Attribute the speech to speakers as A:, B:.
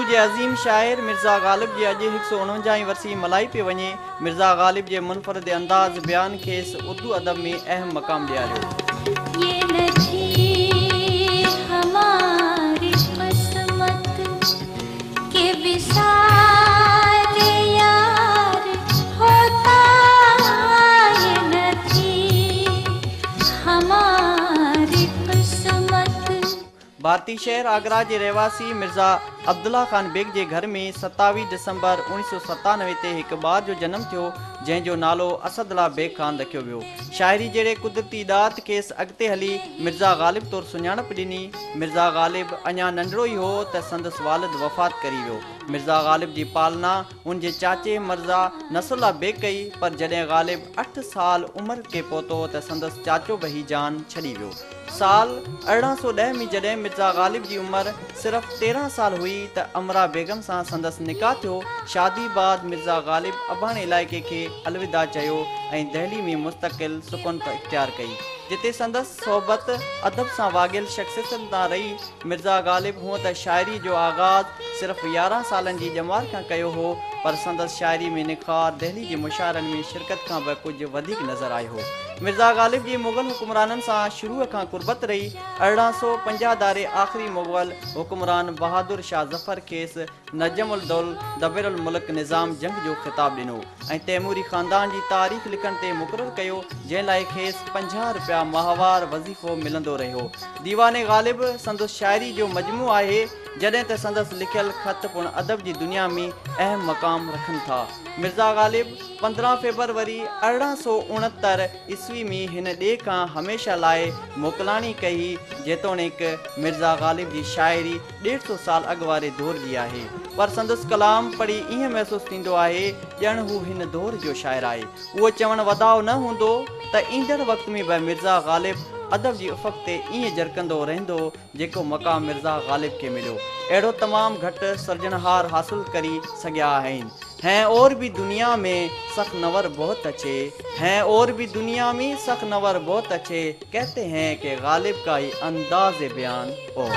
A: जे अज़ीम शाइर मिर्ज़ा ग़ालिब जे अॼु 149 वर्सी मल्हाई पियो वञे। मिर्ज़ा ग़ालिब जे मुनफ़रिद अंदाज़ बयान खेसि उर्दू अदब में अहम मक़ाम ॾियारियो। भारतीय शहर आगरा जे रहवासी मिर्ज़ा अब्दुल्ला ख़ान बेग जे घर में 27 दिसंबर 1997 ते हिकु ॿार जो जनमु थियो, जंहिंजो नालो असदुल्ला बेग ख़ान रखियो वियो। शाइरी जहिड़े कुदरती दात खेसि अॻिते हली मिर्ज़ा ग़ालिब तौरु सुञाणप ॾिनी। मिर्ज़ा ग़ालिब अञा नंढिड़ो ई हो त संदसि वालिद वफ़ात करी वियो। मिर्ज़ा ग़ालिब जी पालना उन जे चाचे मिर्ज़ा नसरुल्ला बेग कई, पर जॾहिं ग़ालिब 8 साल उमिरि के पहुतो त संदसि चाचो बि जान छॾी वियो। साल 1810 में जॾहिं मिर्ज़ा ग़ालिब जी उमिरि सिर्फ़ु 13 साल हुई त अमरा बेगम सां संदसि निकाह थियो। शादी बाद मिर्ज़ा ग़ालिब अबाणे इलाइक़े खे अलविदा चयो ऐं दहली में मुस्तक़िल सुकूनत इख्तियार कई, जिते संदसि सोहबत अदब सां वाॻियल शख़्सियतुनि तां रही। मिर्ज़ा ग़ालिब हूअं त शाइरी जो आगाज़ सिर्फ़ु 11 सालनि जी ॼमार खां कयो हो, पर संदसि शाइरी में निखार दहली जे मुशाइरनि में शिरकत खां बि कुझु वधीक नज़र आयो हो। मिर्ज़ा ग़ालिब जी मुग़ल हुकुमराननि सां शुरूअ खां कुर्बत रही। 1850 दारे आख़िरी मुग़ल हुकुमरान बहादुर शाह ज़फ़र खेसि नजम उल दौल दबिर उल मुल्क निज़ाम जंग जो ख़िताबु ॾिनो ऐं तैमूरी ख़ानदान जी तारीख़ लिखण ते मुक़ररु कयो, जंहिं लाइ खेसि 50 रुपया माहवार वज़ीफ़ो मिलंदो रहियो। दीवाने ग़ालिब संदसि शाइरी जो मजमू आहे, जॾहिं त संदसि लिखियल ख़त पुण अदब जी दुनिया में अहम मक़ाम रखनि था। मिर्ज़ा ग़ालिब 15 फरवरी 1869 ईस्वी में हिन ॾे खां हमेशह लाइ मोकलाणी कई, जेतोणीकि मिर्ज़ा ग़ालिब जी शाइरी 150 साल अॻु वारे दौर जी आहे, पर संदसि कलाम पढ़ी ईअं महसूसु थींदो आहे ॼण हू हिन दौर जो शाइर आहे। उहो चवणु वधाउ न हूंदो त ईंदड़ वक़्त में बि मिर्ज़ा ग़ालिब अदब जी उफ़क़ ते ईअं झरकंदो रहंदो जेको मक़ाम मिर्ज़ा ग़ालिब खे मिलियो। अहिड़ो तमामु घटि सर्जनहार हासिल करी सघिया आहिनि। हैं और भी दुनिया में सख नवर बहुत अच्छे, हैं और भी दुनिया में सख नवर बहुत अच्छे, कहते हैं कि ग़ालिब का ही अंदाज़ बयान हो।